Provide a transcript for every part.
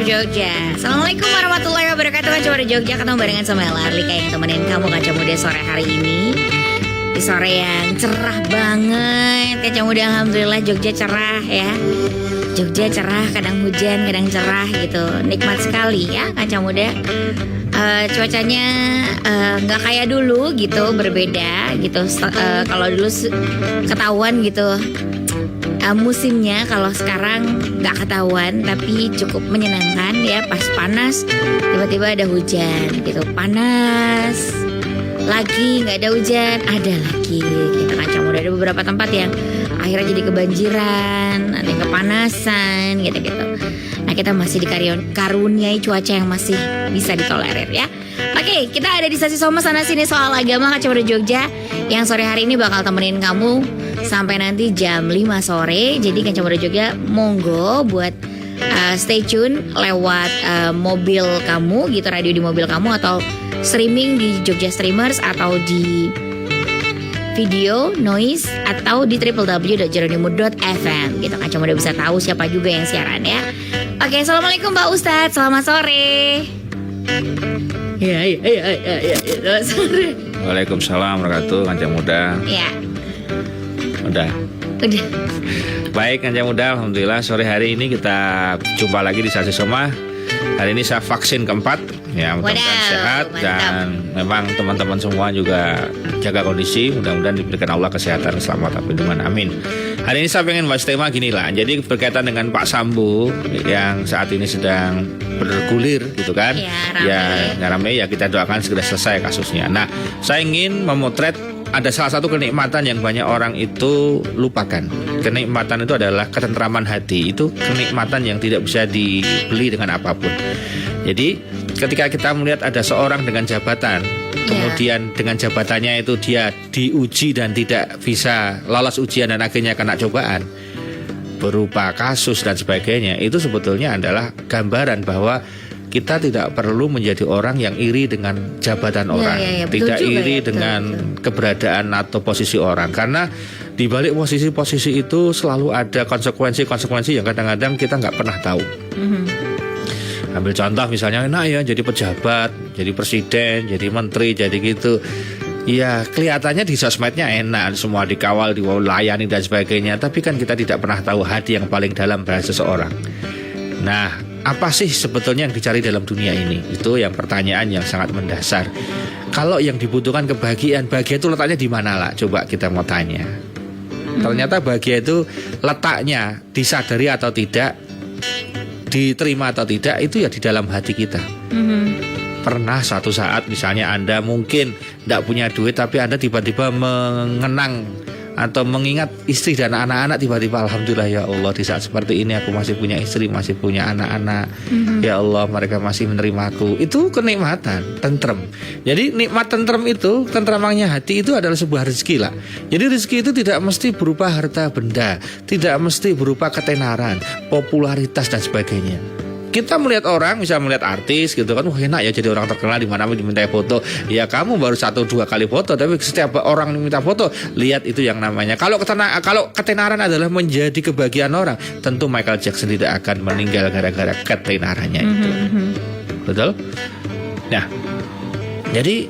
Jogja. Assalamualaikum warahmatullahi wabarakatuh. Kaca Muda Jogja ketemu barengan sama Larlika yang temenin kamu Kaca Muda sore hari ini. Di sore yang cerah banget. Kaca Muda alhamdulillah Jogja cerah ya. Jogja cerah, kadang hujan, kadang cerah gitu. Nikmat sekali ya Kaca Muda. Cuacanya nggak kayak dulu gitu, berbeda gitu. Kalau dulu ketahuan gitu musimnya, kalau sekarang nggak ketahuan tapi cukup menyenangkan ya. Pas panas tiba-tiba ada hujan gitu, panas lagi nggak ada hujan, ada lagi gitu. Kaca Muda ada beberapa tempat yang akhirnya jadi kebanjiran, ada yang kepanasan gitu-gitu. Nah kita masih dikaruniai cuaca yang masih bisa ditolerir ya. Oke, kita ada di sesi Soma Sana Sini Soal Agama Kaca Muda Jogja yang sore hari ini bakal temenin kamu sampai nanti jam 5 sore. Jadi Kaca Muda Jogja monggo buat stay tune lewat mobil kamu gitu, radio di mobil kamu, atau streaming di Jogja Streamers, atau di video noise, atau di www.jeronimo.fm gitu. Kaca Muda bisa tahu siapa juga yang siaran ya. Oke, assalamualaikum Mbak Ustadz, selamat sore. Ya, selamat sore. Waalaikumsalam warahmatullahi wabarakatuh. Kaca Muda. Ya. Udah. Baik Kaca Muda, alhamdulillah sore hari ini kita jumpa lagi di Sasi Soma. Hari ini saya vaksin keempat ya, mudah-mudahan sehat. Mantap. Dan memang teman-teman semua juga jaga kondisi, mudah-mudahan diberikan Allah kesehatan, keselamatan, perlindungan, amin. Hari ini saya pengen bahas tema gini lah. Jadi berkaitan dengan Pak Sambo yang saat ini sedang bergulir gitu kan. Ya rame ya, kita doakan segera selesai kasusnya. Nah, saya ingin memotret ada salah satu kenikmatan yang banyak orang itu lupakan. Kenikmatan itu adalah ketentraman hati. Itu kenikmatan yang tidak bisa dibeli dengan apapun. Jadi ketika kita melihat ada seorang dengan jabatan, kemudian dengan jabatannya itu dia diuji dan tidak bisa lolos ujian dan akhirnya kena cobaan berupa kasus dan sebagainya, itu sebetulnya adalah gambaran bahwa kita tidak perlu menjadi orang yang iri dengan jabatan orang, tidak iri dengan keberadaan atau posisi orang, karena di balik posisi-posisi itu selalu ada konsekuensi-konsekuensi yang kadang-kadang kita nggak pernah tahu. Ambil contoh misalnya, enak ya jadi pejabat, jadi presiden, jadi menteri, jadi gitu. ya kelihatannya di sosmednya enak, semua dikawal, dilayani dan sebagainya. Tapi kan kita tidak pernah tahu hati yang paling dalam pada seseorang. Nah, apa sih sebetulnya yang dicari dalam dunia ini? Itu yang pertanyaan yang sangat mendasar. Kalau yang dibutuhkan kebahagiaan, bahagia itu letaknya di mana lah? Coba kita mau tanya. Ternyata bahagia itu letaknya disadari atau tidak, diterima atau tidak, itu ya di dalam hati kita. Pernah suatu saat misalnya Anda mungkin tidak punya duit, tapi Anda tiba-tiba mengenang atau mengingat istri dan anak-anak, tiba-tiba alhamdulillah ya Allah, di saat seperti ini aku masih punya istri, masih punya anak-anak. Ya Allah, mereka masih menerimaku. Itu kenikmatan, tentrem. Jadi nikmat tentrem itu, tentramannya hati itu adalah sebuah rezeki lah. Jadi rezeki itu tidak mesti berupa harta benda, tidak mesti berupa ketenaran, popularitas dan sebagainya. Kita melihat orang, misalnya melihat artis gitu kan, wah enak ya jadi orang terkenal, di mana diminta foto. Ya kamu baru 1-2 kali foto, tapi setiap orang minta foto, lihat itu yang namanya. Kalau ketenaran adalah menjadi kebahagiaan orang, tentu Michael Jackson tidak akan meninggal gara-gara ketenarannya itu. Betul? Nah, jadi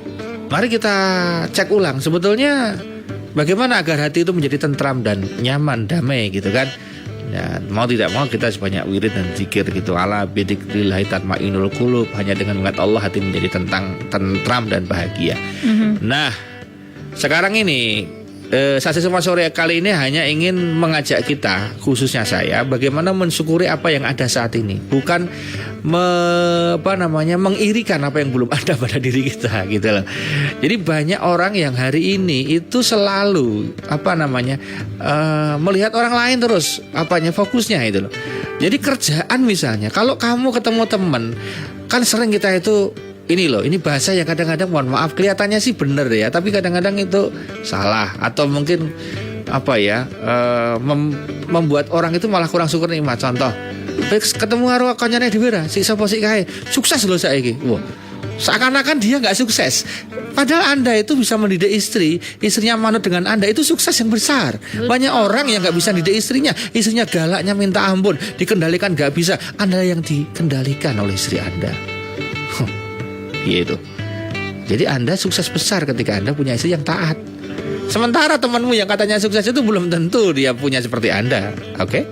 mari kita cek ulang sebetulnya bagaimana agar hati itu menjadi tentram dan nyaman, damai gitu kan. Ya, mau tidak mau kita sebanyak wirid dan zikir gitu. Ala bidzikrillahi tatma'innul qulub. Hanya dengan mengingat Allah hati menjadi tentram dan bahagia. Nah, sekarang ini Sasi Soma Sore kali ini hanya ingin mengajak kita, khususnya saya, bagaimana mensyukuri apa yang ada saat ini. Bukan mengirikan apa yang belum ada pada diri kita gitu loh. Jadi banyak orang yang hari ini itu selalu melihat orang lain terus, fokusnya itu loh. Jadi kerjaan misalnya, kalau kamu ketemu teman, kan sering kita itu ini bahasa yang kadang-kadang mohon maaf kelihatannya sih benar ya, tapi kadang-kadang itu salah atau mungkin membuat orang itu malah kurang syukur nikmat. Contoh, ketemu karo kancane dhewe ra, si sapa sik kae, sukses lho saiki. Wah, seakan-akan dia nggak sukses. Padahal Anda itu bisa mendidik istrinya manut dengan Anda, itu sukses yang besar. Banyak orang yang nggak bisa mendidik istrinya galaknya minta ampun, dikendalikan nggak bisa. Anda yang dikendalikan oleh istri Anda. Gitu. Jadi Anda sukses besar ketika Anda punya istri yang taat. Sementara temanmu yang katanya sukses itu belum tentu dia punya seperti Anda. Oke?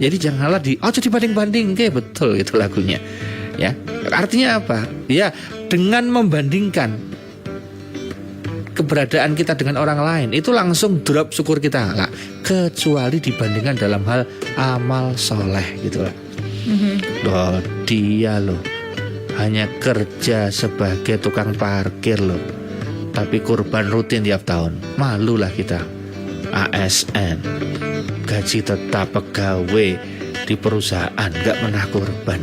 Jadi janganlah jadi banding-banding. Oke, betul itu lagunya. Ya. Artinya apa? Ya, dengan membandingkan keberadaan kita dengan orang lain, itu langsung drop syukur kita lah. Kecuali dibandingkan dalam hal amal soleh gitu lah. Loh, dia loh hanya kerja sebagai tukang parkir loh, tapi kurban rutin tiap tahun. Malulah kita. ASN, gaji tetap pegawai di perusahaan, gak pernah kurban.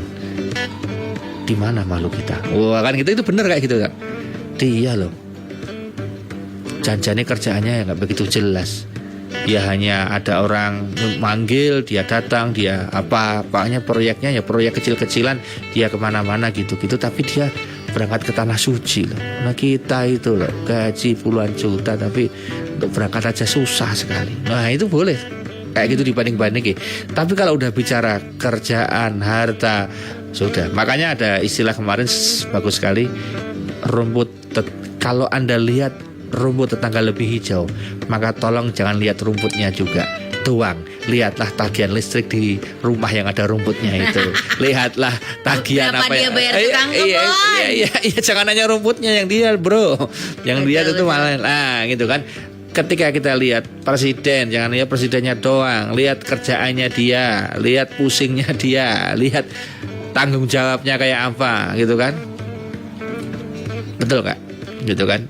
Di mana malu kita? Wah kan itu bener kayak gitu kan? Dia loh janjane kerjaannya gak begitu jelas. Dia hanya ada orang manggil, dia datang, dia apanya proyeknya ya proyek kecil-kecilan, dia kemana-mana gitu-gitu, tapi dia berangkat ke tanah suci loh. Nah kita itu loh gaji puluhan juta, tapi untuk berangkat aja susah sekali. Nah itu boleh kayak gitu dibanding-banding. Tapi kalau udah bicara kerjaan, harta, sudah. Makanya ada istilah kemarin bagus sekali, kalau Anda lihat rumput tetangga lebih hijau, maka tolong jangan lihat rumputnya juga. Tuang, lihatlah tagihan listrik di rumah yang ada rumputnya itu. Lihatlah tagihan berapa apa dia yang bayar tukang kebun. Iya, jangan hanya rumputnya yang dia, bro. Yang dia itu malah gitu kan. Ketika kita lihat presiden, jangan lihat presidennya doang, lihat kerjaannya dia, lihat pusingnya dia, lihat tanggung jawabnya kayak apa gitu kan. Betul Kak? Gitu kan?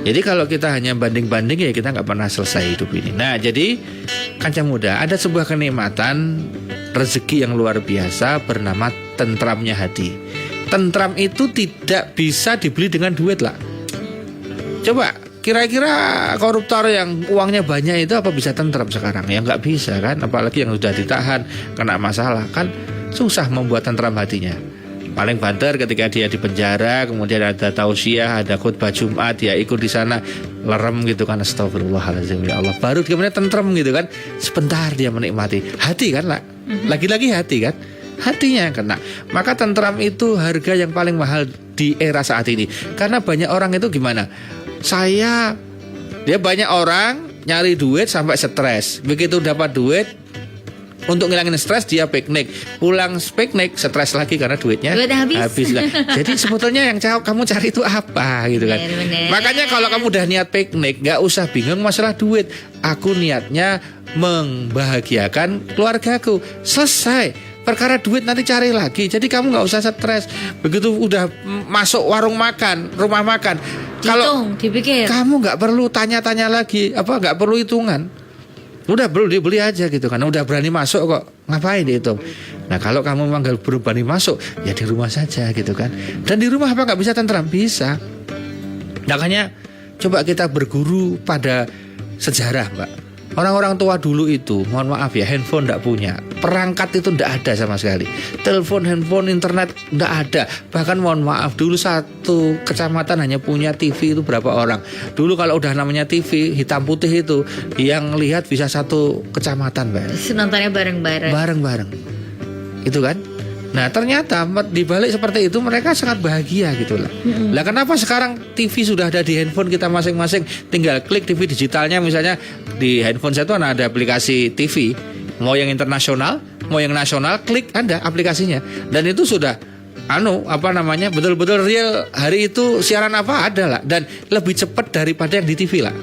Jadi kalau kita hanya banding-banding ya kita nggak pernah selesai hidup ini. Nah jadi Kanca Muda, ada sebuah kenikmatan rezeki yang luar biasa bernama tentramnya hati. Tentram itu tidak bisa dibeli dengan duit lah. Coba kira-kira koruptor yang uangnya banyak itu apa bisa tentram sekarang? Ya nggak bisa kan. Apalagi yang sudah ditahan kena masalah kan, susah membuat tentram hatinya. Paling banter ketika dia di penjara, kemudian ada tausiah, ada khutbah Jumat, dia ikut di sana, lerem gitu kan, astagfirullahaladzim ya Allah. Baru kemudian tentrem gitu kan, sebentar dia menikmati. Hati kan lah, lagi-lagi hati kan, hatinya yang kena. Maka tentram itu harga yang paling mahal di era saat ini. Karena banyak orang itu gimana? dia banyak orang nyari duit sampai stres. Begitu dapat duit, untuk ngilangin stres dia piknik. Pulang piknik stres lagi karena duitnya habis. Jadi sebetulnya yang kamu cari itu apa gitu kan. Bener. Makanya kalau kamu udah niat piknik, gak usah bingung masalah duit. Aku niatnya membahagiakan keluargaku. Selesai. Perkara duit nanti cari lagi. Jadi kamu gak usah stres. Begitu udah masuk warung makan, rumah makan, kalau dipikir, kamu gak perlu tanya-tanya lagi, gak perlu hitungan. Udah beli aja gitu kan. Udah berani masuk kok, ngapain dihitung. Nah kalau kamu memang gak berani masuk, ya di rumah saja gitu kan. Dan di rumah apa gak bisa tentram? Bisa. Makanya coba kita berguru pada sejarah, Mbak. Orang-orang tua dulu itu, mohon maaf ya, handphone gak punya, perangkat itu gak ada sama sekali. Telepon, handphone, internet gak ada. Bahkan mohon maaf, dulu satu kecamatan hanya punya TV itu berapa orang. Dulu kalau udah namanya TV hitam putih itu, yang lihat bisa satu kecamatan, Mbak. Nontonnya bareng-bareng. Itu kan. Nah ternyata dibalik seperti itu mereka sangat bahagia gitu lah. Lah kenapa sekarang TV sudah ada di handphone kita masing-masing, tinggal klik TV digitalnya. Misalnya di handphone saya itu ada aplikasi TV, mau yang internasional, mau yang nasional, klik ada aplikasinya. Dan itu sudah betul-betul real, hari itu siaran apa ada lah. Dan lebih cepat daripada yang di TV lah.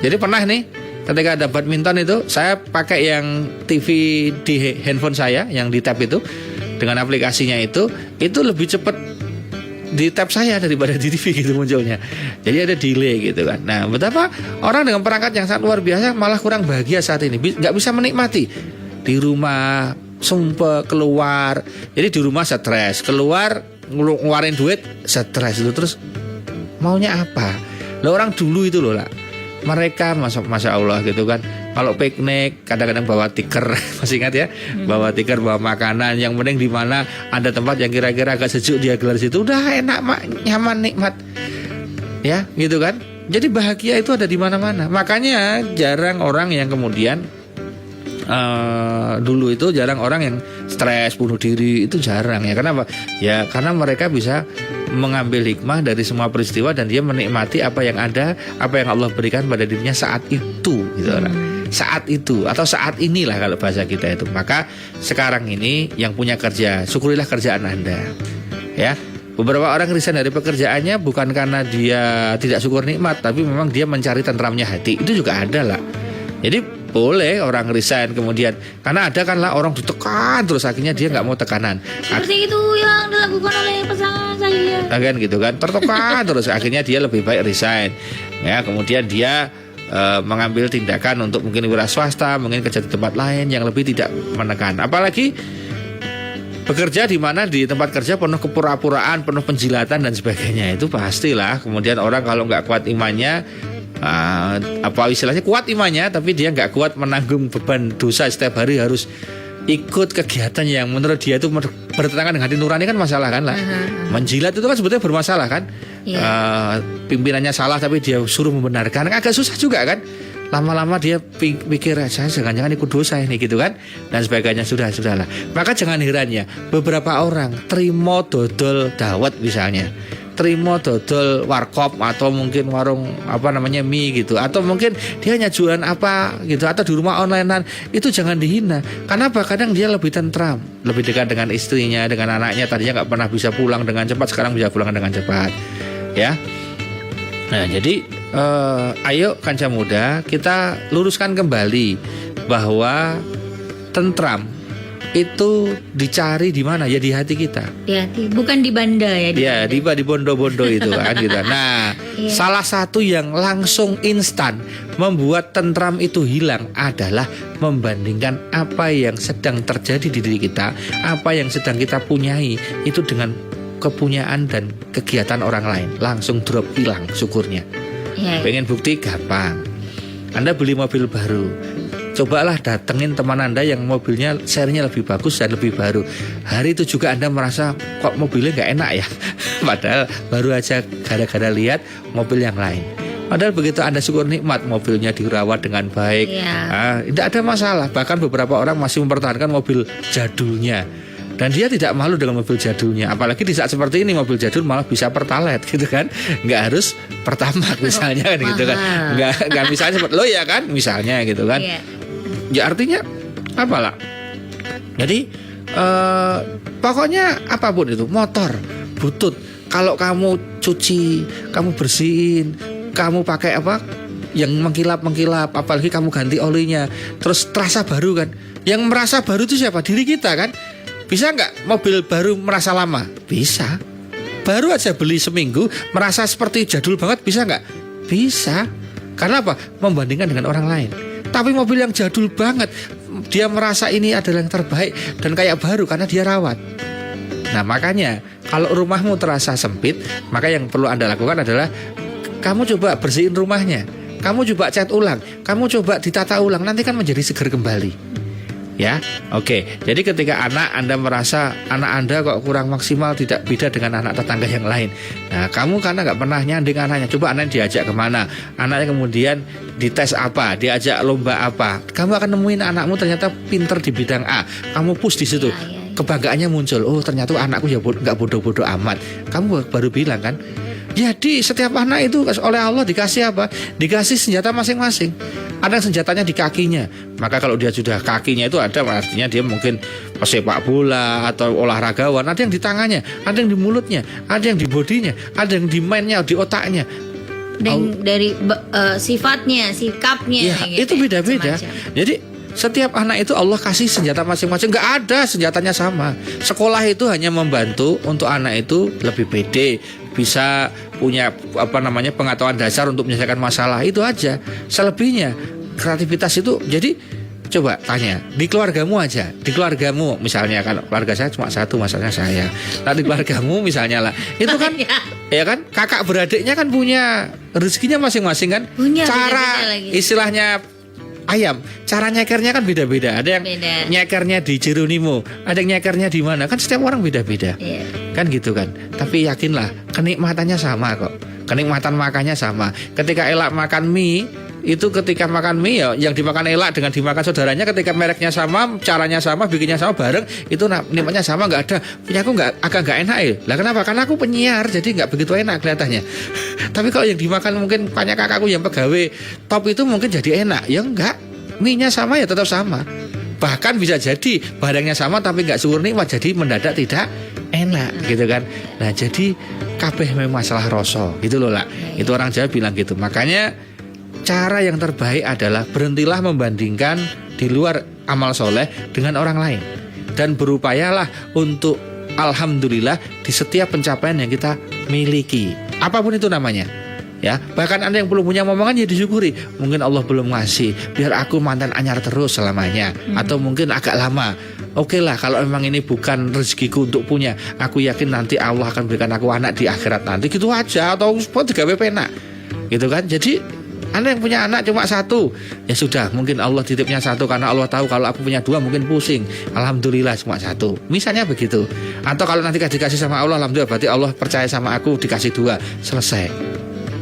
Jadi pernah nih ketika ada badminton itu, saya pakai yang TV di handphone saya, yang di tab itu, dengan aplikasinya itu lebih cepat di tab saya daripada di TV gitu munculnya. Jadi ada delay gitu kan. Nah betapa orang dengan perangkat yang sangat luar biasa malah kurang bahagia saat ini, nggak bisa menikmati. Di rumah sumpah keluar, jadi di rumah stres, keluar ngeluarin duit stres itu. Terus maunya apa? Lah orang dulu itu loh lah, mereka masya Allah gitu kan, kalau piknik kadang-kadang bawa tikar masih ingat ya, bawa tikar, bawa makanan, yang penting di mana ada tempat yang kira-kira agak sejuk dia gelar situ, udah enak, nyaman, nikmat ya gitu kan. Jadi bahagia itu ada di mana-mana. Makanya jarang orang yang kemudian dulu itu jarang orang yang stres bunuh diri, itu jarang ya. Kenapa? Ya karena mereka bisa mengambil hikmah dari semua peristiwa dan dia menikmati apa yang ada, apa yang Allah berikan pada dirinya saat itu gitu lah. Saat itu atau saat inilah kalau bahasa kita itu. Maka sekarang ini yang punya kerja, syukurilah kerjaan Anda. Ya. Beberapa orang resign dari pekerjaannya bukan karena dia tidak syukur nikmat, tapi memang dia mencari tentramnya hati. Itu juga ada lah. Jadi boleh orang resign kemudian, karena ada kan lah orang ditekan terus akhirnya dia nggak mau tekanan. Seperti itu yang dilakukan oleh pasangan saya. Kan gitu kan, tertekan terus akhirnya dia lebih baik resign. Ya kemudian dia mengambil tindakan untuk mungkin wira swasta, mungkin kerja di tempat lain yang lebih tidak menekan. Apalagi bekerja di mana di tempat kerja penuh kepura-puraan, penuh penjilatan dan sebagainya, itu pastilah kemudian orang kalau nggak kuat imannya, apa istilahnya kuat imannya, tapi dia nggak kuat menanggung beban dosa setiap hari harus ikut kegiatan yang menurut dia itu bertentangan dengan hati nurani, kan masalah kan lah. Menjilat itu kan sebetulnya bermasalah kan. Pimpinannya salah tapi dia suruh membenarkan, agak susah juga kan. Lama-lama dia pikir saya jangan-jangan ikut dosa ini gitu kan, dan sebagainya. Sudahlah. Maka jangan heran ya, beberapa orang terima dodol dawet misalnya, terima dodol warkop atau mungkin warung mie gitu, atau mungkin dia hanya jualan apa gitu, atau di rumah onlinean, itu jangan dihina. Kenapa? Kadang dia lebih tentram, lebih dekat dengan istrinya, dengan anaknya. Tadinya nggak pernah bisa pulang dengan cepat, sekarang bisa pulang dengan cepat ya. Nah jadi ayo kanca muda, kita luruskan kembali bahwa tentram itu dicari di mana? Ya di hati kita. Di hati, bukan di banda ya. Di bondo-bondo itu kan gitu. Nah, salah satu yang langsung instan membuat tentram itu hilang adalah membandingkan apa yang sedang terjadi di diri kita, apa yang sedang kita punyai itu dengan kepunyaan dan kegiatan orang lain. Langsung drop, hilang syukurnya. Pengen bukti gampang. Anda beli mobil baru, cobalah datengin teman Anda yang mobilnya serinya lebih bagus dan lebih baru. Hari itu juga Anda merasa kok mobilnya gak enak ya, padahal baru aja gara-gara lihat mobil yang lain. Padahal begitu Anda syukur nikmat, mobilnya dirawat dengan baik, tidak ada masalah. Bahkan beberapa orang masih mempertahankan mobil jadulnya. Dan dia tidak malu dengan mobil jadulnya. Apalagi di saat seperti ini mobil jadul malah bisa pertalite gitu kan. Nggak harus pertamax misalnya kan gitu kan. Nggak misalnya seperti lo ya kan misalnya gitu kan. Ya artinya apalah. Jadi pokoknya apapun itu, motor, butut, kalau kamu cuci, kamu bersihin, kamu pakai apa yang mengkilap, apalagi kamu ganti olinya, terus terasa baru kan. Yang merasa baru itu siapa? Diri kita kan. Bisa nggak mobil baru merasa lama? Bisa. Baru aja beli seminggu merasa seperti jadul banget, bisa nggak? Bisa. Karena apa? Membandingkan dengan orang lain. Tapi mobil yang jadul banget, dia merasa ini adalah yang terbaik dan kayak baru karena dia rawat. Nah makanya kalau rumahmu terasa sempit, maka yang perlu Anda lakukan adalah kamu coba bersihin rumahnya, kamu coba cat ulang, kamu coba ditata ulang, nanti kan menjadi segar kembali. Ya, oke. Jadi ketika Anda merasa anak Anda kok kurang maksimal, tidak beda dengan anak tetangga yang lain. Nah, kamu karena nggak pernah nyanding anaknya, coba anaknya diajak kemana, anaknya kemudian dites apa, diajak lomba apa, kamu akan nemuin anakmu ternyata pinter di bidang A, kamu push di situ. Kebanggaannya muncul, oh ternyata anakku ya nggak bodoh-bodoh amat. Kamu baru bilang kan. Jadi setiap anak itu oleh Allah dikasih apa? Dikasih senjata masing-masing. Ada senjatanya di kakinya. Maka kalau dia sudah kakinya itu ada, artinya dia mungkin pesepak bola atau olahragawan. Ada yang di tangannya, ada yang di mulutnya, ada yang di bodinya, ada yang di mindnya, di otaknya. Dan dari sifatnya, sikapnya ya, gitu, itu beda-beda. Jadi setiap anak itu Allah kasih senjata masing-masing. Gak ada senjatanya sama. Sekolah itu hanya membantu untuk anak itu lebih pede, bisa punya pengetahuan dasar untuk menyelesaikan masalah. Itu aja. Selebihnya kreativitas itu. Jadi coba tanya di keluargamu aja. Di keluargamu misalnya, kan keluarga saya cuma satu, masalahnya saya. Nah di keluargamu misalnya lah, itu kan ya kan kakak beradiknya kan punya rezekinya masing-masing kan. Punya, cara istilahnya ayam, cara nyekernya kan beda-beda. Ada yang nyekernya di Jeronimo, ada yang nyekernya di mana. Kan setiap orang beda-beda. Kan gitu kan. Tapi yakinlah kenikmatannya sama kok. Kenikmatan makannya sama. Ketika Ela makan mie, itu ketika makan mie ya yang dimakan Ela dengan dimakan saudaranya, ketika mereknya sama, caranya sama, bikinnya sama bareng, itu nikmatnya sama. Nggak ada punya aku agak nggak enak ya. Lah kenapa? Karena aku penyiar, jadi nggak begitu enak kelihatannya. Tapi kalau yang dimakan mungkin banyak kakakku yang pegawai top itu mungkin jadi enak. Ya enggak, mie-nya sama ya tetap sama. Bahkan bisa jadi barangnya sama tapi nggak suwur nikmat, jadi mendadak tidak enak gitu kan. Nah jadi kabeh memang masalah rasa gitu loh lah. Itu orang Jawa bilang gitu. Makanya cara yang terbaik adalah berhentilah membandingkan di luar amal soleh dengan orang lain, dan berupayalah untuk alhamdulillah di setiap pencapaian yang kita miliki, apapun itu namanya. Ya, bahkan Anda yang belum punya momongan ya disyukuri. Mungkin Allah belum ngasih, biar aku mantan anyar terus selamanya. Atau mungkin agak lama. Oke lah, kalau memang ini bukan rezekiku untuk punya, aku yakin nanti Allah akan berikan aku anak di akhirat nanti. Gitu aja, atau digawe penak. Gitu kan. Jadi Anda yang punya anak cuma satu, ya sudah, mungkin Allah titipnya satu karena Allah tahu kalau aku punya dua mungkin pusing. Alhamdulillah cuma satu. Misalnya begitu. Atau kalau nanti dikasih sama Allah, alhamdulillah berarti Allah percaya sama aku, dikasih dua, selesai.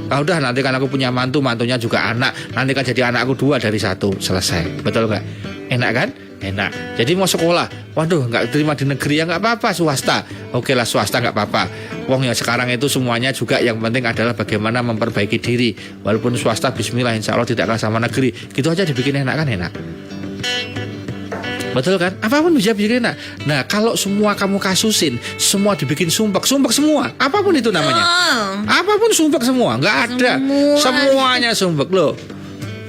Ah udah, nanti kan aku punya mantunya juga anak, nanti kan jadi anakku dua dari satu, selesai. Betul nggak? Enak kan? Enak. Jadi mau sekolah, waduh nggak terima di negeri ya nggak apa-apa, swasta. Oke lah swasta nggak apa-apa. Wong ya sekarang itu semuanya juga yang penting adalah bagaimana memperbaiki diri. Walaupun swasta bismillah insya Allah tidak kalah sama negeri. Gitu aja dibikin enak kan enak. Betul kan? Apapun bisa bikin enak. Nah kalau semua kamu kasusin, semua dibikin sumpek semua, apapun itu namanya, apapun sumpek semua, nggak ada, semuanya sumpek loh.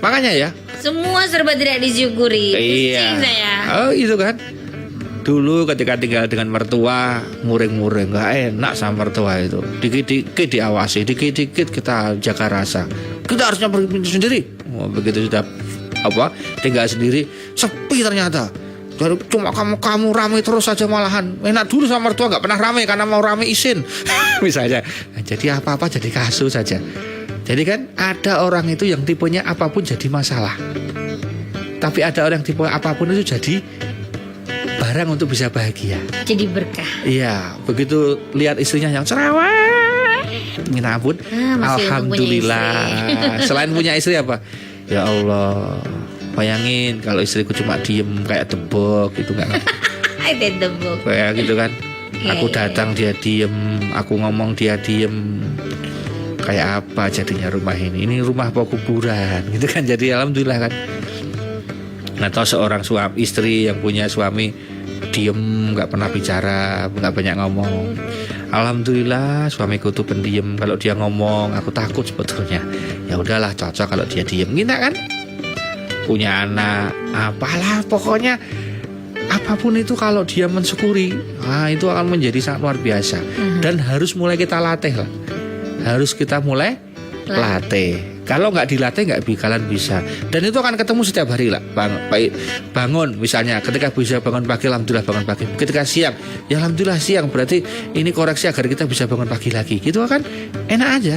Makanya ya, semua serba tidak disyukuri. Iya. Saya. Oh itu kan. Dulu ketika tinggal dengan mertua, muring-muring, nggak enak sama mertua itu. Dikit-dikit diawasi, dikit-dikit kita jaga rasa. Kita harusnya pergi sendiri. Oh, begitu sudah tinggal sendiri, sepi ternyata. Jadi cuma kamu rame terus saja malahan. Enak dulu sama mertua nggak pernah rame karena mau rame isin misalnya. Nah, jadi apa-apa jadi kasus saja. Jadi kan ada orang itu yang tipenya apapun jadi masalah. Tapi ada orang tipe apapun itu jadi barang untuk bisa bahagia. Jadi berkah. Iya, begitu lihat istrinya yang cerewet, minta ampun. Alhamdulillah. Selain punya istri apa? Ya Allah. Bayangin kalau istriku cuma diem kayak tebok itu nggak. Ditebuk. Kayak gitu kan. Aku Iya. datang dia diem, aku ngomong dia diem. Kayak apa jadinya rumah ini? Ini rumah apa kuburan gitu kan. Jadi alhamdulillah kan. Nah, toh seorang suami istri yang punya suami diem, nggak pernah bicara, nggak banyak ngomong. Alhamdulillah suamiku tuh pendiam. Kalau dia ngomong, aku takut sebetulnya. Ya udahlah, cocok kalau dia diem. Kita kan punya anak, apalah pokoknya apapun itu kalau dia mensyukuri, itu akan menjadi sangat luar biasa. Dan harus mulai kita latih lah. Harus kita mulai latih. Kalau nggak dilatih nggak bakalan bisa. Dan itu akan ketemu setiap hari lah. Bangun misalnya, ketika bisa bangun pagi, alhamdulillah bangun pagi. Ketika siang, ya alhamdulillah siang. Berarti ini koreksi agar kita bisa bangun pagi lagi. Gitu kan enak aja.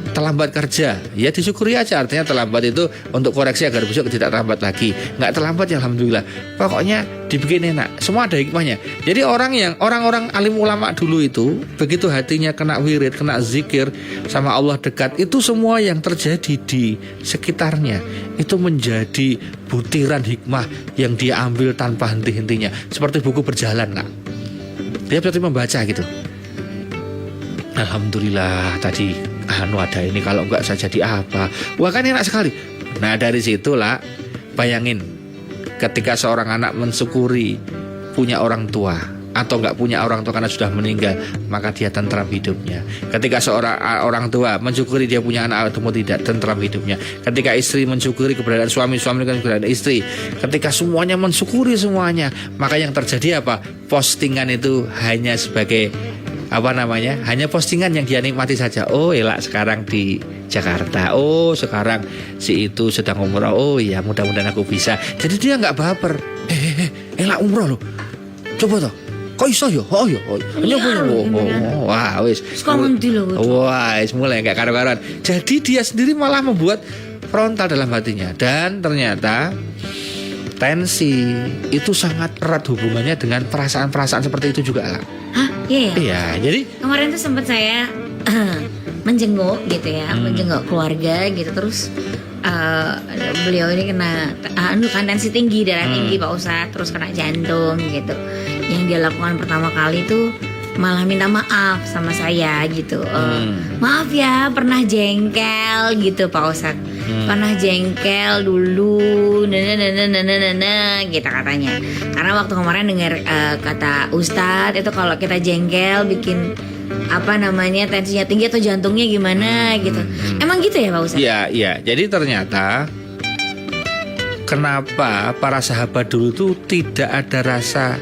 Terlambat kerja, ya disyukuri aja. Artinya terlambat itu untuk koreksi agar besok tidak terlambat lagi. Nggak terlambat ya alhamdulillah. Pokoknya dibikin enak. Semua ada hikmahnya. Jadi orang-orang alim ulama dulu itu begitu hatinya kena wirid, kena zikir sama Allah dekat, itu semua yang terjadi di sekitarnya itu menjadi butiran hikmah yang dia ambil tanpa henti-hentinya. Seperti buku berjalan lah. Dia seperti membaca gitu. Alhamdulillah tadi ada ini, kalau enggak saya jadi apa. Wah kan enak sekali. Nah dari situlah bayangin ketika seorang anak mensyukuri punya orang tua atau enggak punya orang tua karena sudah meninggal, maka dia tentram hidupnya. Ketika seorang orang tua mensyukuri dia punya anak atau tidak, tentram hidupnya. Ketika istri mensyukuri keberadaan suami dengan keberadaan istri, ketika semuanya mensyukuri semuanya, maka yang terjadi apa? Postingan itu hanya sebagai hanya postingan yang dia nikmati saja. Oh elak sekarang di Jakarta. Oh sekarang si itu sedang umroh. Oh ya mudah-mudahan aku bisa. Jadi dia nggak baper. Elak umroh loh. Coba toh. Kok iso yo? Oh yo. Wah wis. Wah wis mulai nggak karu-karuan. Jadi dia sendiri malah membuat frontal dalam hatinya. Dan ternyata tensi itu sangat erat hubungannya dengan perasaan-perasaan seperti itu juga lah. Hah? Iya. Iya, jadi kemarin tuh sempat saya menjenguk gitu ya, menjenguk keluarga gitu, terus beliau ini kena kan tensi tinggi, darah tinggi Pak Ustadz, terus kena jantung gitu. Yang dia lakukan pertama kali tuh malah minta maaf sama saya gitu. Maaf ya pernah jengkel gitu Pak Ustadz. Pernah jengkel dulu gitu katanya. Karena waktu kemarin dengar kata Ustadz itu kalau kita jengkel bikin tensinya tinggi atau jantungnya gimana gitu. Emang gitu ya Pak Ustadz? Iya. Jadi ternyata kenapa para sahabat dulu tuh tidak ada rasa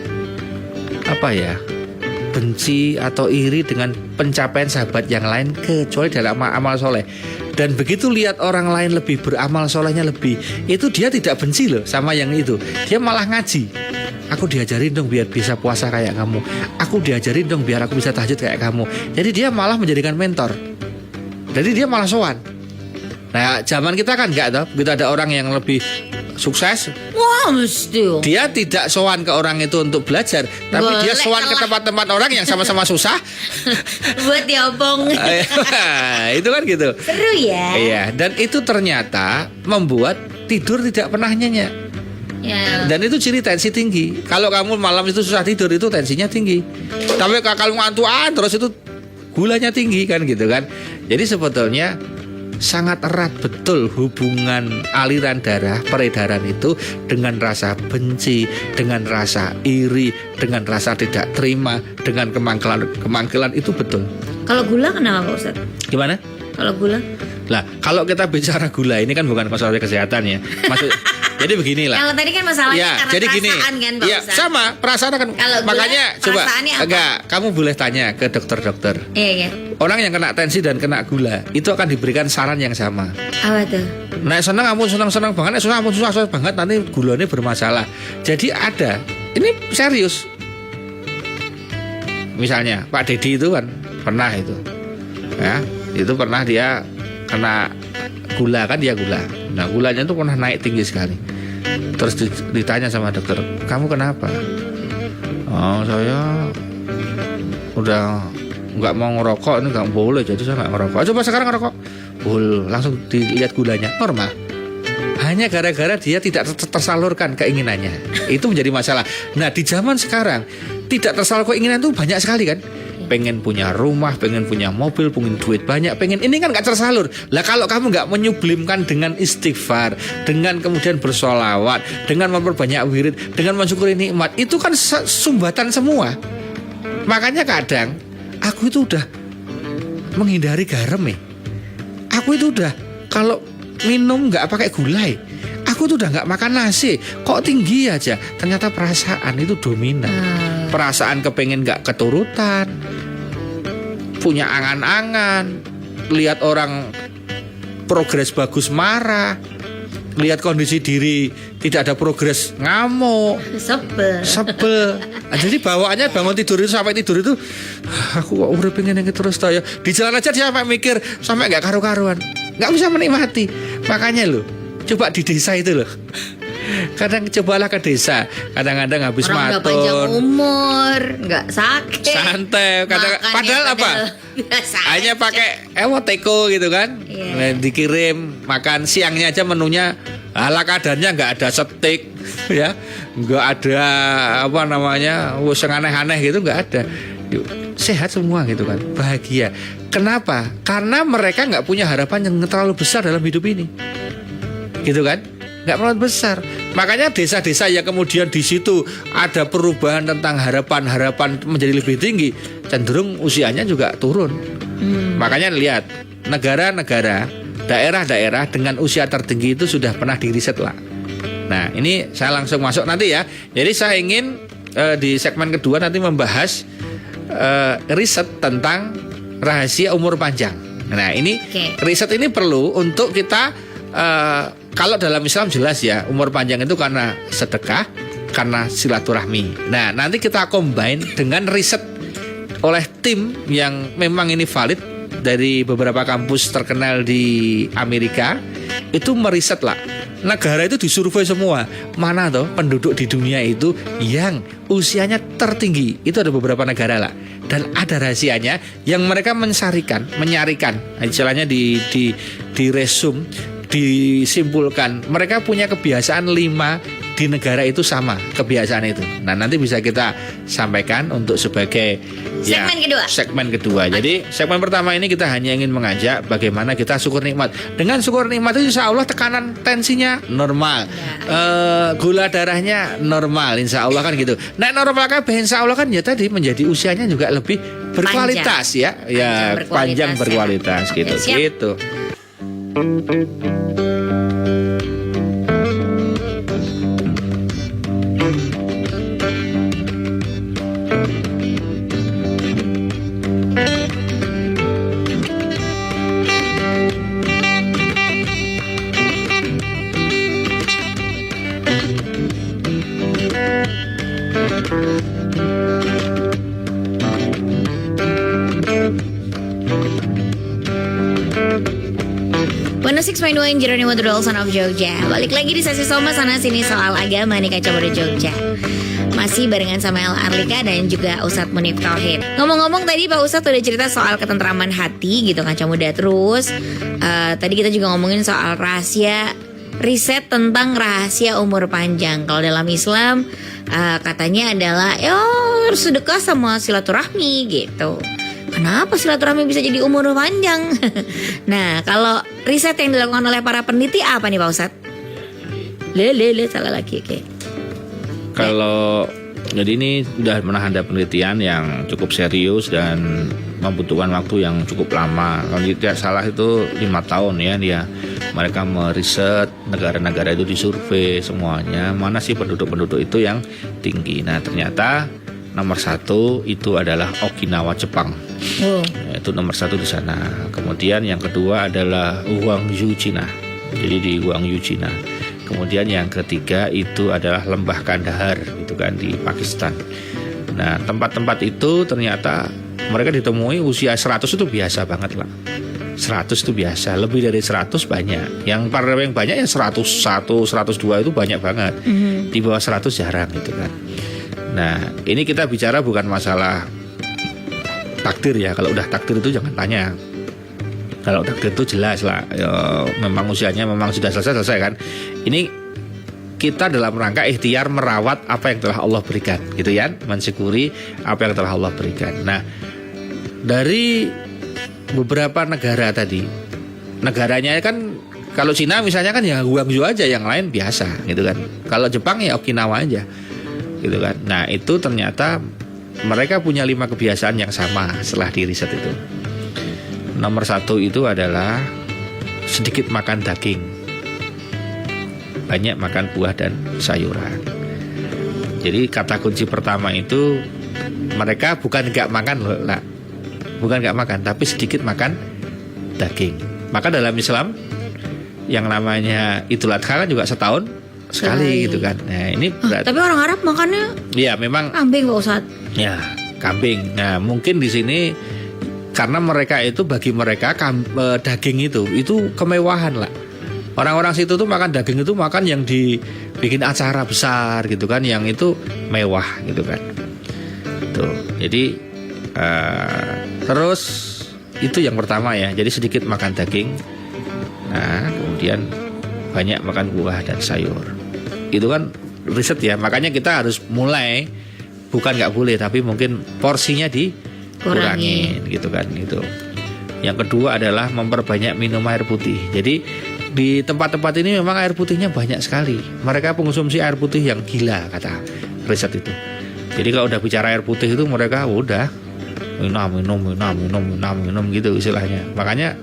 benci atau iri dengan pencapaian sahabat yang lain kecuali dalam amal soleh. Dan begitu lihat orang lain lebih beramal solehnya lebih, itu dia tidak benci loh sama yang itu. Dia malah ngaji. Aku diajarin dong biar bisa puasa kayak kamu. Aku diajarin dong biar aku bisa tahajud kayak kamu. Jadi dia malah menjadikan mentor. Jadi dia malah sowan. Nah zaman kita kan enggak toh. Begitu ada orang yang lebih sukses, wah mesti dia tidak sowan ke orang itu untuk belajar, tapi dia sowan ke tempat-tempat orang yang sama-sama susah buat diobong. Itu kan gitu. Seru ya. Iya, dan itu ternyata membuat tidur tidak pernah nyenyak. Ya. Dan itu ciri tensi tinggi. Kalau kamu malam itu susah tidur, itu tensinya tinggi. Tapi kalau ngantuan terus itu gulanya tinggi kan gitu kan. Jadi sebetulnya sangat erat betul hubungan aliran darah, peredaran itu dengan rasa benci, dengan rasa iri, dengan rasa tidak terima, dengan kemangkilan itu betul. Kalau gula kenapa Pak Ustadz? Gimana? Kalau gula? Lah, kalau kita bicara gula ini kan bukan konsultasi kesehatan ya. Jadi beginilah. Kalau tadi kan masalahnya ya, karena jadi perasaan gini, kan Pak ya, Ustadz? sama perasaan kan. Kalau makanya coba enggak, kamu boleh tanya ke dokter-dokter. Iya. Orang yang kena tensi dan kena gula itu akan diberikan saran yang sama. Apa tuh? Nah, senang banget, susah banget, nanti gulanya bermasalah. Jadi ada, ini serius. Misalnya Pak Dedi itu kan pernah itu, ya, itu pernah dia kena gula kan, dia gula. Nah gulanya itu pernah naik tinggi sekali. Terus ditanya sama dokter, kamu kenapa? Oh saya udah nggak mau ngerokok, ini nggak boleh, jadi saya nggak ngerokok. Coba sekarang ngerokok, langsung dilihat gulanya normal. hanya gara-gara dia tidak tersalurkan keinginannya. Itu menjadi masalah. Nah, di zaman sekarang tidak tersalur keinginan itu banyak sekali kan. Pengen punya rumah, pengen punya mobil, pengen duit banyak, pengen ini kan gak tersalur. Lah kalau kamu gak menyublimkan dengan istighfar, dengan kemudian bersolawat, dengan memperbanyak wirid, dengan mensyukuri nikmat, itu kan sumbatan semua. Makanya kadang aku itu udah menghindari garam ya. Aku itu udah kalau minum gak pakai gulai. Aku tuh udah gak makan nasi. Kok tinggi aja. Ternyata perasaan itu dominan. Perasaan kepengen gak keturutan, punya angan-angan, lihat orang progres bagus marah, lihat kondisi diri tidak ada progres ngamuk, sebel. Jadi bawaannya bangun tidur itu sampai tidur itu aku kok udah pengen yang terus ya. Di jalan aja dia sampai mikir sampai nggak karu-karuan, nggak bisa menikmati. Makanya loh, coba di desa itu loh. Kadang cobalah ke desa. Kadang-kadang habis orang maton, udah panjang umur, nggak sakit, santai. Padahal apa? Hanya pakai teko gitu kan. Yeah. Dikirim makan siangnya aja menunya ala kadarnya nggak ada steak ya, nggak ada apa namanya yang aneh-aneh gitu, nggak ada. Sehat semua gitu kan, bahagia. Kenapa? Karena mereka nggak punya harapan yang terlalu besar dalam hidup ini, gitu kan? Nggak terlalu besar. Makanya desa-desa yang kemudian di situ ada perubahan tentang harapan menjadi lebih tinggi, cenderung usianya juga turun. Makanya lihat negara-negara, daerah-daerah dengan usia tertinggi itu sudah pernah diriset lah. Nah ini saya langsung masuk nanti ya. Jadi saya ingin di segmen kedua nanti membahas riset tentang rahasia umur panjang. Nah ini riset ini perlu untuk kita kalau dalam Islam jelas ya, umur panjang itu karena sedekah, karena silaturahmi. Nah nanti kita combine dengan riset oleh tim yang memang ini valid dari beberapa kampus terkenal di Amerika. Itu meriset lah, negara itu disurvei semua, mana toh penduduk di dunia itu yang usianya tertinggi. Itu ada beberapa negara lah. Dan ada rahasianya yang mereka menyarikan, istilahnya di resume, disimpulkan mereka punya kebiasaan 5 di negara itu sama kebiasaan itu. Nah nanti bisa kita sampaikan untuk sebagai segmen kedua. Jadi segmen pertama ini kita hanya ingin mengajak bagaimana kita syukur nikmat. Dengan syukur nikmat itu insya Allah tekanan tensinya normal, gula darahnya normal, insya Allah kan gitu. Nah normal kan insya Allah kan ya tadi menjadi usianya juga lebih berkualitas panjang berkualitas gitu. Gitu. Main Jeronimo The Son of Jogja. Balik lagi di sesi Soma sana sini soal agama nih Kaca Muda Jogja. Masih barengan sama El Arlika dan juga Ustadz Munif Tauhid. Ngomong-ngomong tadi Pak Ustadz udah cerita soal ketentraman hati gitu Kaca Muda. Terus tadi kita juga ngomongin soal rahasia, riset tentang rahasia umur panjang. Kalau dalam Islam katanya adalah harus sedekah sama silaturahmi gitu. Kenapa silaturahmi bisa jadi umur panjang? Nah, kalau riset yang dilakukan oleh para peneliti apa nih Pak Ustadz? Salah lagi. Oke. Kalau jadi ini sudah pernah ada penelitian yang cukup serius dan membutuhkan waktu yang cukup lama. Kalau tidak salah itu 5 tahun ya mereka meriset negara-negara itu, disurvei semuanya mana sih penduduk-penduduk itu yang tinggi. Nah ternyata nomor 1 itu adalah Okinawa, Jepang. Itu nomor 1 di sana. Kemudian yang kedua adalah Guangzhou, Cina. Jadi di Guangzhou, Cina. Kemudian yang ketiga itu adalah Lembah Kandahar, itu kan di Pakistan. Nah tempat-tempat itu ternyata mereka ditemui usia 100 itu biasa banget lah. 100 itu biasa, lebih dari 100 banyak. Yang banyak yang 101, 102 itu banyak banget. Di bawah 100 jarang gitu kan. Nah ini kita bicara bukan masalah takdir ya. Kalau udah takdir itu jangan tanya. Kalau takdir itu jelas lah, ya, memang usianya memang sudah selesai kan. Ini kita dalam rangka ikhtiar merawat apa yang telah Allah berikan, gitu ya, mensyukuri apa yang telah Allah berikan. Nah, dari beberapa negara tadi, negaranya kan kalau Cina misalnya kan ya Guangzhou aja, yang lain biasa, gitu kan. Kalau Jepang ya Okinawa aja, gitu kan. Nah, itu ternyata mereka punya 5 kebiasaan yang sama setelah di riset itu. Nomor 1 itu adalah sedikit makan daging, banyak makan buah dan sayuran. Jadi kata kunci pertama itu mereka bukan nggak makan loh, lah. Bukan nggak makan, tapi sedikit makan daging. Maka dalam Islam yang namanya Idul Adha kan juga setahun sekali gitu kan. Nah ini berarti, tapi orang Arab makannya ya memang kambing Pak Ustadz. Ya kambing. Nah mungkin di sini karena mereka itu, bagi mereka daging itu kemewahan lah. Orang-orang situ tuh makan daging itu makan yang dibikin acara besar gitu kan, yang itu mewah gitu kan. Tuh. Jadi terus itu yang pertama ya. Jadi sedikit makan daging. Nah, kemudian banyak makan buah dan sayur. Itu kan riset ya. Makanya kita harus mulai, bukan nggak boleh, tapi mungkin porsinya dikurangin gitu kan. Itu. Yang kedua adalah memperbanyak minum air putih. Jadi di tempat-tempat ini memang air putihnya banyak sekali. Mereka mengkonsumsi air putih yang gila kata riset itu. Jadi kalau udah bicara air putih itu mereka udah minum gitu istilahnya. Makanya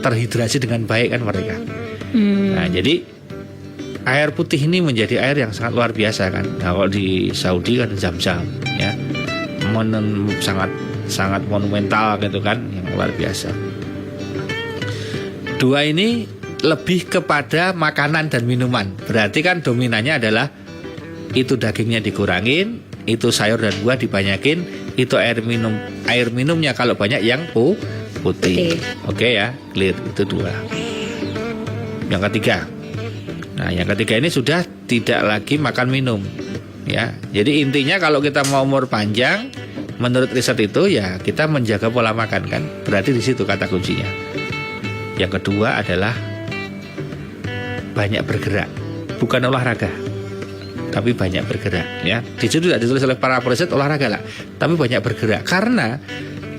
terhidrasi dengan baik kan mereka. Nah jadi air putih ini menjadi air yang sangat luar biasa kan. Nah kalau di Saudi kan Zam-Zam ya, sangat monumental gitu kan, yang luar biasa. Dua ini lebih kepada makanan dan minuman. Berarti kan dominannya adalah itu dagingnya dikurangin, itu sayur dan buah dibanyakin, itu air minumnya kalau banyak yang putih. Oke ya, clear. Itu 2. Yang ketiga. Nah, yang ketiga ini sudah tidak lagi makan minum. Ya. Jadi intinya kalau kita mau umur panjang, menurut riset itu ya kita menjaga pola makan kan. Berarti di situ kata kuncinya. Yang kedua adalah banyak bergerak, bukan olahraga, tapi banyak bergerak. Ya, di situ tidak ditulis oleh para riset olahraga lah, tapi banyak bergerak. Karena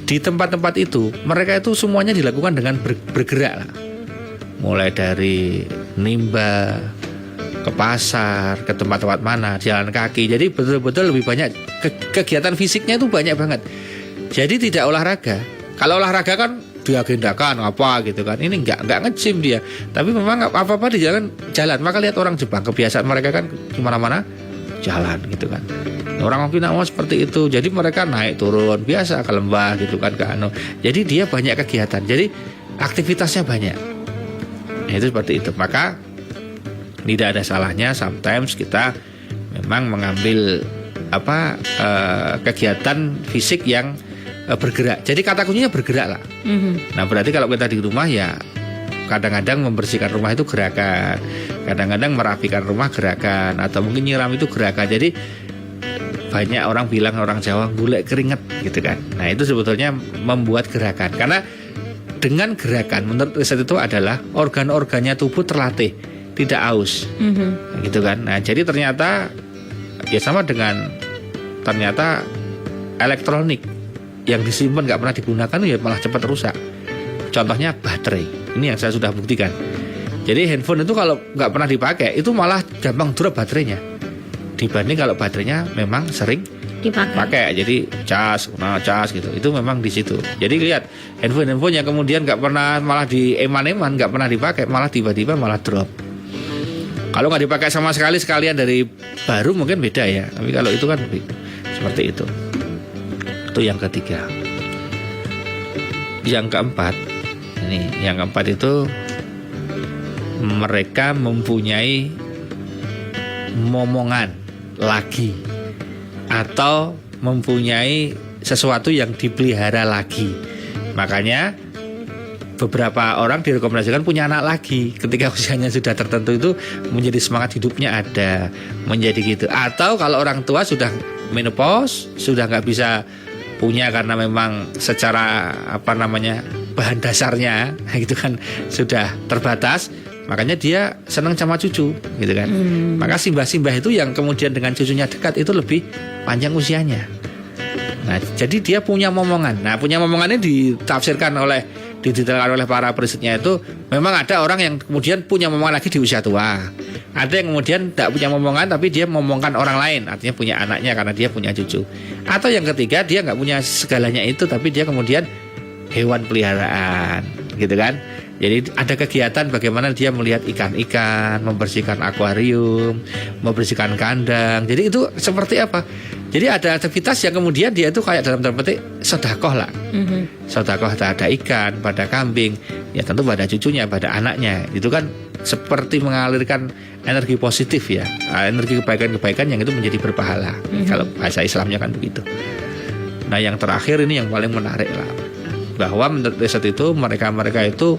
di tempat-tempat itu mereka itu semuanya dilakukan dengan bergerak lah. Mulai dari nimba ke pasar, ke tempat-tempat mana, jalan kaki. Jadi betul-betul lebih banyak kegiatan fisiknya itu banyak banget. Jadi tidak olahraga. Kalau olahraga kan diagendakan apa gitu kan. Ini enggak nge-gym dia. Tapi memang apa-apa di jalan. Maka lihat orang Jepang, kebiasaan mereka kan kemana-mana jalan gitu kan. Orang Okinawa seperti itu. Jadi mereka naik turun biasa ke lembah gitu kan, ke anu. Jadi dia banyak kegiatan. Jadi aktivitasnya banyak. Nah, itu seperti itu. Maka tidak ada salahnya sometimes kita memang mengambil kegiatan fisik yang bergerak. Jadi kata kuncinya bergerak lah. Nah berarti kalau kita di rumah ya kadang-kadang membersihkan rumah itu gerakan, kadang-kadang merapikan rumah gerakan, atau mungkin nyiram itu gerakan. Jadi banyak orang bilang, orang Jawa golek keringet gitu kan. Nah itu sebetulnya membuat gerakan. Karena dengan gerakan menurut riset itu adalah organ-organnya tubuh terlatih, tidak aus gitu kan. Nah jadi ternyata ya sama dengan ternyata elektronik yang disimpan nggak pernah digunakan ya malah cepat rusak. Contohnya baterai. Ini yang saya sudah buktikan. Jadi handphone itu kalau nggak pernah dipakai itu malah gampang drop baterainya. Dibanding kalau baterainya memang sering dipakai. Jadi cas gitu. Itu memang di situ. Jadi lihat handphone yang kemudian nggak pernah, malah di eman-eman, nggak pernah dipakai, malah tiba-tiba malah drop. Kalau nggak dipakai sama sekali, sekalian dari baru mungkin beda ya. Tapi kalau itu kan seperti itu. Itu yang ketiga. Yang keempat itu mereka mempunyai momongan lagi atau mempunyai sesuatu yang dipelihara lagi. Makanya beberapa orang direkomendasikan punya anak lagi ketika usianya sudah tertentu, itu menjadi semangat hidupnya ada, menjadi gitu. Atau kalau orang tua sudah menopause, sudah nggak bisa punya karena memang secara bahan dasarnya gitu kan sudah terbatas, makanya dia senang sama cucu gitu kan. Maka simbah-simbah itu yang kemudian dengan cucunya dekat itu lebih panjang usianya. Nah, jadi dia punya momongan. Nah, punya momongan ini didetailkan oleh para perisetnya itu memang ada orang yang kemudian punya momongan lagi di usia tua. Ada yang kemudian tidak punya momongan tapi dia momongkan orang lain, artinya punya anaknya karena dia punya cucu. Atau yang ketiga dia nggak punya segalanya itu tapi dia kemudian hewan peliharaan, gitu kan. Jadi ada kegiatan bagaimana dia melihat ikan-ikan, membersihkan akuarium, membersihkan kandang. Jadi itu seperti apa? Jadi ada aktivitas yang kemudian dia itu kayak dalam tanda petik sedekah lah. Sedekah pada ikan, pada kambing, ya tentu pada cucunya, pada anaknya. Itu kan seperti mengalirkan energi positif ya, energi kebaikan-kebaikan yang itu menjadi berpahala. Kalau bahasa Islamnya kan begitu. Nah yang terakhir ini yang paling menarik lah, bahwa menurut riset itu mereka itu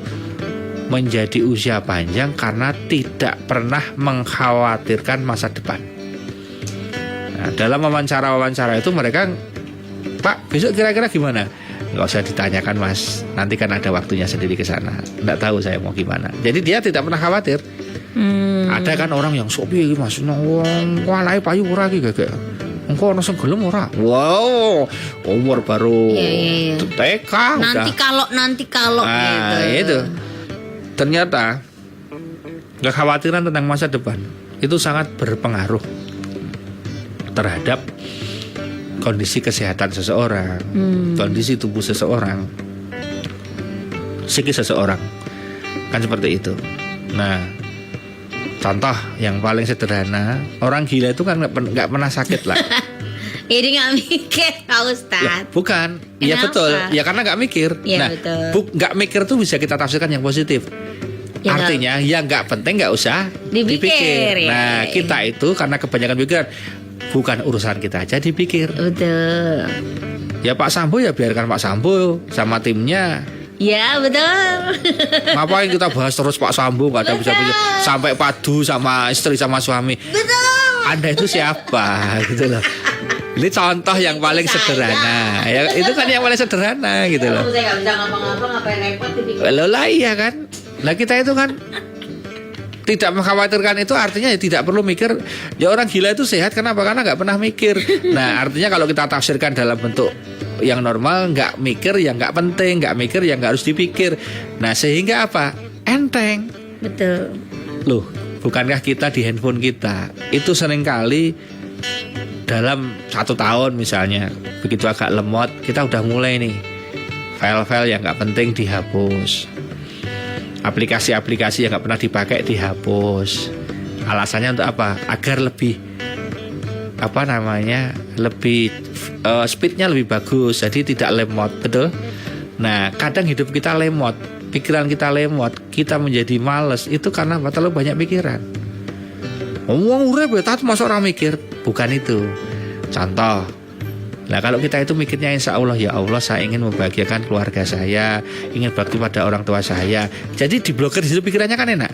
menjadi usia panjang karena tidak pernah mengkhawatirkan masa depan. Nah, dalam wawancara itu mereka, Pak besok kira-kira gimana? Nggak usah ditanyakan Mas, nanti kan ada waktunya sendiri ke sana. Nggak tahu saya mau gimana. Jadi dia tidak pernah khawatir. Ada kan orang yang sopi Mas, wong walai payu ora iki gak. Engko ono sing gelem ora? Wow, umur baru TK nanti kalau gitu. Itu. Ternyata kekhawatiran tentang masa depan itu sangat berpengaruh terhadap kondisi kesehatan seseorang, kondisi tubuh seseorang, psikis seseorang. Kan seperti itu. Nah, contoh yang paling sederhana, orang gila itu kan nggak pernah sakit lah. Jadi nggak mikir, Pak Ustadz. Ya, bukan, iya betul. Ya karena nggak mikir. Ya, nah, nggak mikir tuh bisa kita tafsirkan yang positif. Ya, artinya yang nggak penting nggak usah dipikir. Ya, nah, kita itu karena kebanyakan pikiran, bukan urusan kita aja dipikir. Betul. Ya Pak Sambo ya biarkan Pak Sambo sama timnya. Ya betul. Ngapain kita bahas terus Pak Sambo, nggak ada bisa sampai padu sama istri sama suami. Betul. Anda itu siapa gitu loh. Ini contoh yang paling sederhana. Ya, itu kan yang paling sederhana gitu loh. Saya nggak bisa ngapa-ngapa, ngapain repot dipikir. Loh lah iya kan. Nah kita itu kan tidak mengkhawatirkan, itu artinya ya tidak perlu mikir. Ya orang gila itu sehat kenapa? Karena nggak pernah mikir. Nah artinya kalau kita tafsirkan dalam bentuk yang normal, nggak mikir yang nggak penting, nggak mikir yang nggak harus dipikir. Nah sehingga apa? Enteng. Betul. Loh, bukankah kita di handphone kita itu seringkali dalam 1 tahun misalnya begitu agak lemot, kita udah mulai nih file-file yang nggak penting dihapus, aplikasi-aplikasi yang nggak pernah dipakai dihapus. Alasannya untuk apa? Agar lebih lebih speednya lebih bagus, jadi tidak lemot, betul? Nah kadang hidup kita lemot, pikiran kita lemot, kita menjadi males, itu karena terlalu banyak pikiran. Ngomong urip ya, masa orang mikir? Bukan itu. Contoh, nah kalau kita itu mikirnya insya Allah, ya Allah saya ingin membahagiakan keluarga saya, ingin bakti pada orang tua saya. Jadi diblokir di situ pikirannya kan enak.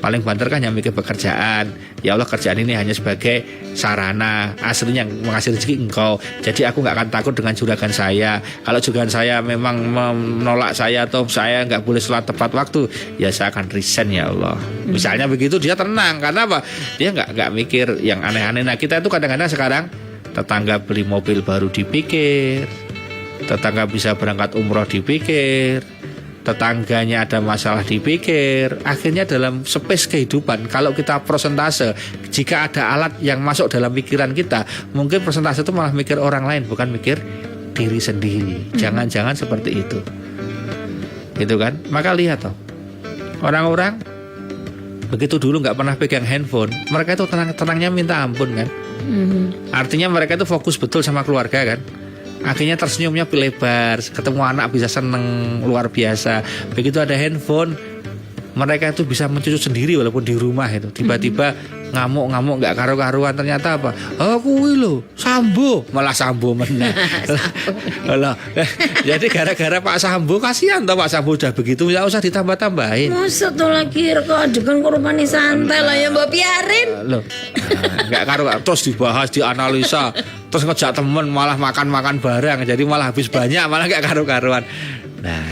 Paling banter kan yang mikir pekerjaan. Ya Allah kerjaan ini hanya sebagai sarana, aslinya menghasilkan rezeki Engkau. Jadi aku nggak akan takut dengan juragan saya. Kalau juragan saya memang menolak saya atau saya nggak boleh sholat tepat waktu, ya saya akan resign ya Allah. Misalnya begitu, dia tenang. Karena apa? Dia nggak mikir yang aneh-aneh. Nah kita itu kadang-kadang sekarang tetangga beli mobil baru dipikir, tetangga bisa berangkat umroh dipikir, tetangganya ada masalah dipikir. Akhirnya dalam space kehidupan, kalau kita prosentase, jika ada alat yang masuk dalam pikiran kita, mungkin prosentase itu malah mikir orang lain, bukan mikir diri sendiri. Jangan-jangan seperti itu, gitu kan? Maka lihat toh, orang-orang begitu dulu nggak pernah pegang handphone, mereka itu tenang-tenangnya minta ampun kan. Artinya mereka itu fokus betul sama keluarga kan. Akhirnya tersenyumnya lebar, ketemu anak bisa seneng luar biasa. Begitu ada handphone, mereka itu bisa mencucu sendiri walaupun di rumah itu. Tiba-tiba ngamuk-ngamuk nggak karu-karuan, ternyata apa? Aku lo Sambo, malah Sambo meneh. Jadi gara-gara Pak Sambo, kasihan toh Pak Sambo udah begitu, nggak usah ditambah-tambahin. Maksud tuh lagi kok adegan korban santai lah ya Mbak biarin. Loh, nggak karu-karuan terus dibahas, dianalisa, terus ngejak temen malah makan-makan bareng, jadi malah habis banyak, malah nggak karu-karuan. Nah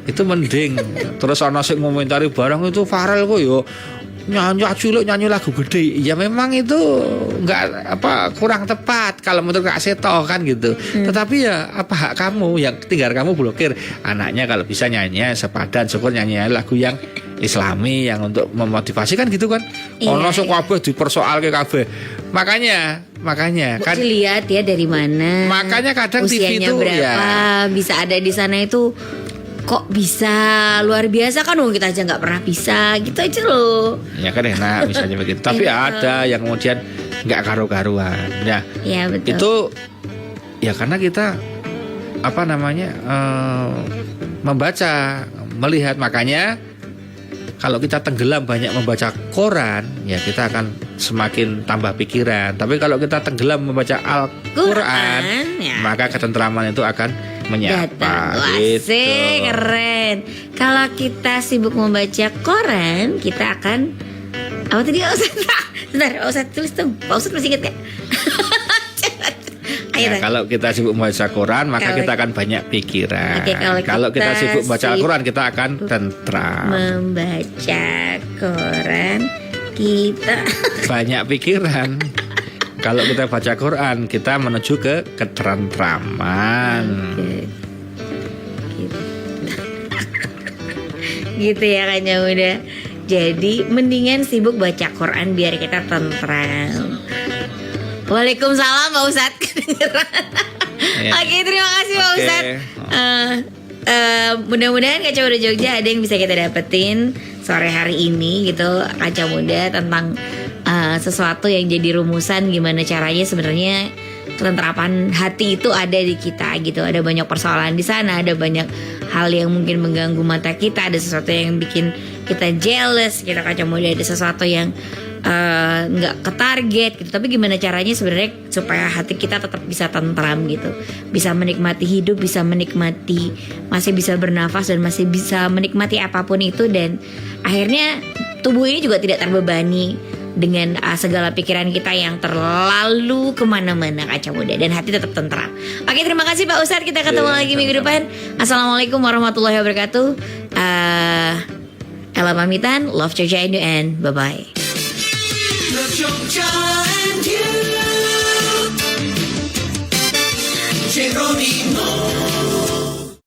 itu mending. Terus ana sing ngomentari barang itu Farel kok yo nyanyi lagu gede. Ya memang itu nggak kurang tepat kalau menurut Kak Seto kan gitu. Tetapi ya apa hak kamu yang tinggal kamu blokir anaknya kalau bisa nyanyi sepadan, syukur nyanyi lagu yang Islami yang untuk memotivasi kan gitu kan. Ono sing kabeh dipersoalke kabeh. Makanya kan dilihat ya dari mana. Makanya kadang TV usianya itu berapa ya bisa ada di sana itu. Kok bisa luar biasa kan kita aja nggak pernah bisa gitu aja loh. Ya kan enak misalnya begitu. Tapi ada yang kemudian nggak karu-karuan. Ya betul. Itu ya karena kita membaca, melihat. Makanya kalau kita tenggelam banyak membaca koran, ya kita akan semakin tambah pikiran. Tapi kalau kita tenggelam membaca Al-Quran, maka ketentraman itu akan menyapa. Asik, keren. Kalau kita sibuk membaca koran, kita akan apa tadi Ustaz tulis tuh. Pak Ustaz masih ingat gak? Kalau kita sibuk membaca Quran, maka kita akan banyak pikiran. Kalau kita sibuk membaca Al-Quran, kita akan tentram. Membaca Quran, kita banyak pikiran. Kalau kita baca Quran, kita menuju ke ketentraman. Gitu ya kayaknya udah. Jadi mendingan sibuk baca Quran biar kita tentram. Waalaikumsalam Pak Ustadz. Oke, terima kasih Pak Ustadz. Mudah-mudahan Kaca Muda Jogja ada yang bisa kita dapetin sore hari ini gitu, Kaca Muda, tentang sesuatu yang jadi rumusan gimana caranya sebenarnya ketenteraman hati itu ada di kita gitu. Ada banyak persoalan di sana, ada banyak hal yang mungkin mengganggu mata kita, ada sesuatu yang bikin kita jealous, kita Kaca Muda, ada sesuatu yang nggak ketarget gitu. Tapi gimana caranya sebenarnya supaya hati kita tetap bisa tentram gitu, bisa menikmati hidup, bisa menikmati, masih bisa bernafas dan masih bisa menikmati apapun itu, dan akhirnya tubuh ini juga tidak terbebani dengan segala pikiran kita yang terlalu kemana-mana, Kaca Muda, dan hati tetap tentram. Oke, terima kasih Pak Ustadz. Kita ketemu lagi minggu depan. Assalamualaikum warahmatullahi wabarakatuh. Ella pamitan. Love Jogja and you, and bye-bye. Love Jogja and you.